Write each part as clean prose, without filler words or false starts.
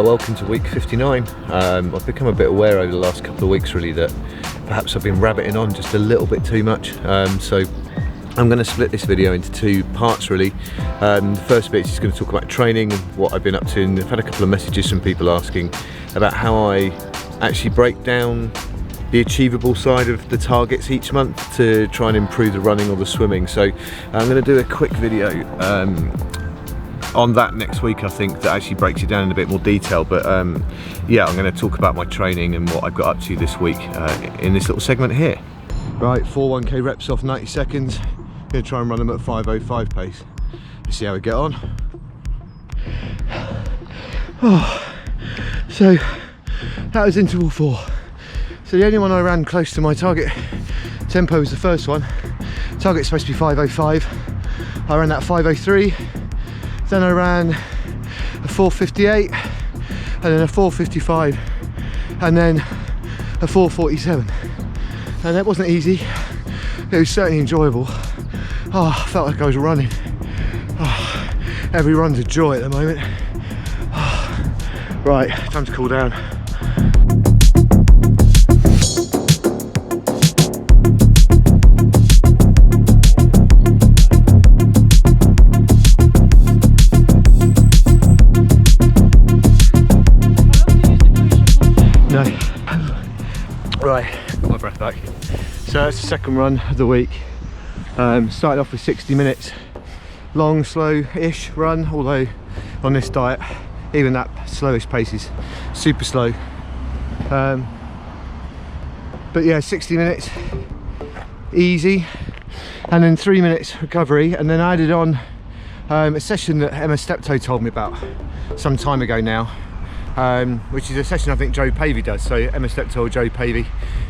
welcome to week 59. I've become a bit aware over the last couple of weeks really that perhaps I've been rabbiting on just a little bit too much. So I'm going to split this video into two parts really. The first bit is just going to talk about training and what I've been up to, and I've had a couple of messages from people asking about how I actually break down the achievable side of the targets each month to try and improve the running or the swimming. So I'm going to do a quick video on that next week, I think, that actually breaks it down in a bit more detail. But yeah, I'm going to talk about my training and what I've got up to this week in this little segment here. Right, 1K reps off 90 seconds. Going to try and run them at 5:05 pace. Let's see how we get on. Oh, so that was interval 4. So the only one I ran close to my target tempo was the first one. Target's supposed to be 5:05. I ran that 5:03. Then I ran a 4:58, and then a 4:55, and then a 4:47. And that wasn't easy. It was certainly enjoyable. Oh, I felt like I was running. Oh, every run's a joy at the moment. Oh, right, time to cool down. Right, got my breath back. So that's the second run of the week. Started off with 60 minutes, long, slow-ish run, although on this diet, even that slowest pace is super slow. But yeah, 60 minutes, easy, and then 3 minutes recovery, and then I added on a session that Emma Steptoe told me about some time ago now. Which is a session I think Joe Pavey does. So Emma Steptoe or Joe Pavey,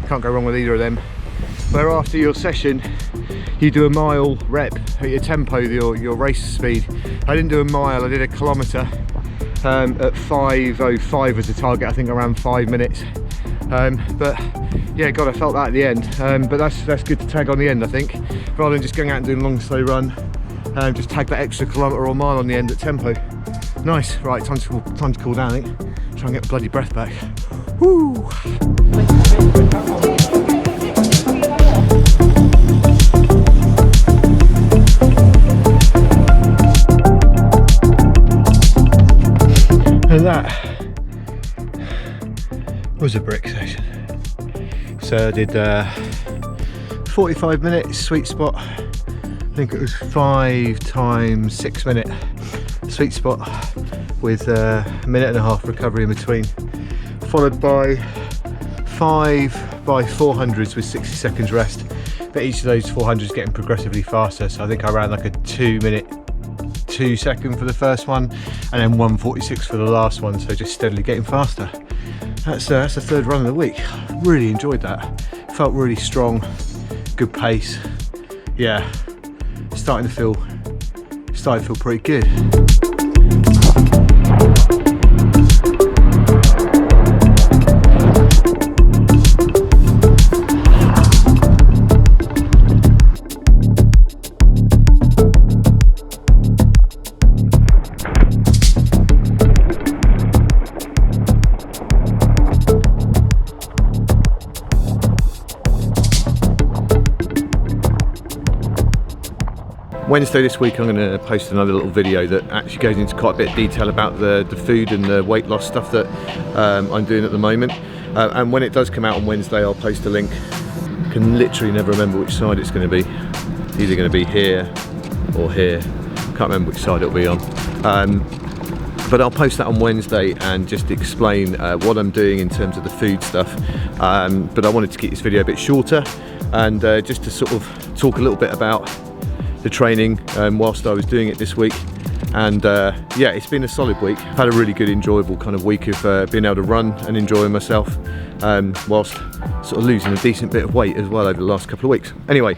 can't go wrong with either of them. Where after your session you do a mile rep at your tempo, your race speed. I didn't do a mile, I did a kilometre at 5:05 was the target. I think around 5 minutes. But yeah, God, I felt that at the end. But that's good to tag on the end, I think, rather than just going out and doing a long slow run. Just tag that extra kilometre or mile on the end at tempo. Nice. Right, time to cool down, I think. Try and get the bloody breath back. Woo! And that was a brick session. So I did 45 minutes sweet spot. I think it was 5 times 6 minute sweet spot with a minute and a half recovery in between, followed by 5 by 400s with 60 seconds rest. But each of those 400s getting progressively faster. So I think I ran like a 2 minute 2 second for the first one, and then 1:46 for the last one. So just steadily getting faster. That's the third run of the week. Really enjoyed that. Felt really strong, good pace. Yeah, starting to feel pretty good. Wednesday this week I'm going to post another little video that actually goes into quite a bit of detail about the food and the weight loss stuff that I'm doing at the moment. And when it does come out on Wednesday, I'll post a link. I can literally never remember which side it's going to be. It's either going to be here or here. Can't remember which side it'll be on. But I'll post that on Wednesday and just explain what I'm doing in terms of the food stuff. But I wanted to keep this video a bit shorter and just to sort of talk a little bit about the training whilst I was doing it this week. And yeah, it's been a solid week. I've had a really good, enjoyable kind of week of being able to run and enjoying myself whilst sort of losing a decent bit of weight as well over the last couple of weeks. Anyway.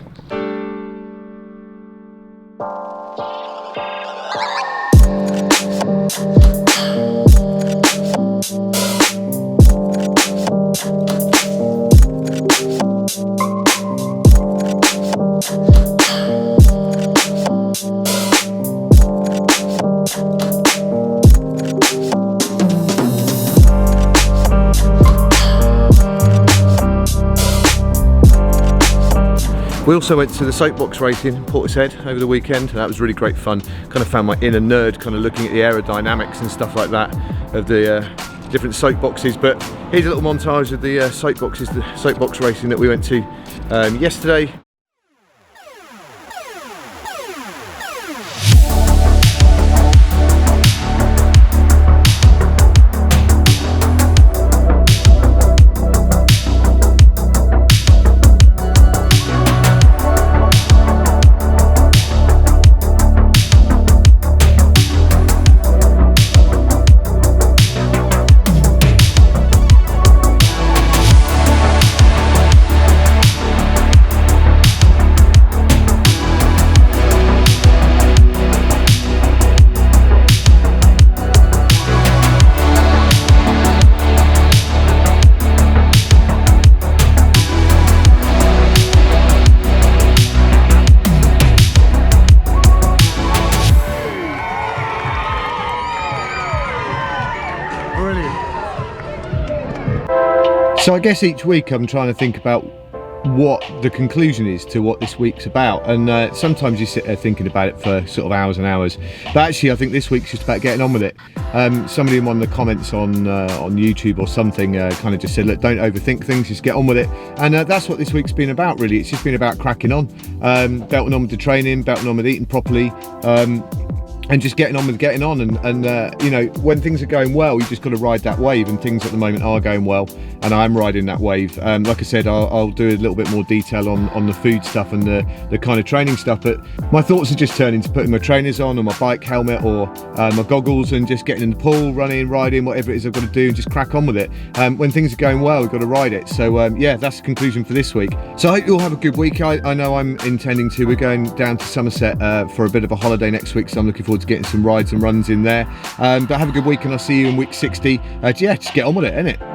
We also went to the soapbox racing in Portishead over the weekend. That was really great fun. Kind of found my inner nerd kind of looking at the aerodynamics and stuff like that of the different soapboxes. But here's a little montage of the soapboxes, the soapbox racing that we went to yesterday. So I guess each week I'm trying to think about what the conclusion is to what this week's about, and sometimes you sit there thinking about it for sort of hours and hours, but actually I think this week's just about getting on with it. Somebody in one of the comments on YouTube or something kind of just said, look, don't overthink things, just get on with it, and that's what this week's been about really. It's just been about cracking on, belting on with the training, belting on with eating properly, and just getting on with getting on, and you know, when things are going well, you just got to ride that wave, and things at the moment are going well, and I'm riding that wave. Like I said, I'll do a little bit more detail on the food stuff and the kind of training stuff, but my thoughts are just turning to putting my trainers on, or my bike helmet, or my goggles, and just getting in the pool, running, riding, whatever it is I've got to do, and just crack on with it. When things are going well, we've got to ride it. So yeah, that's the conclusion for this week. So I hope you all have a good week. I know I'm intending to. We're going down to Somerset for a bit of a holiday next week, so I'm looking forward to getting some rides and runs in there. But have a good week, and I'll see you in week 60. Yeah, just get on with it, innit?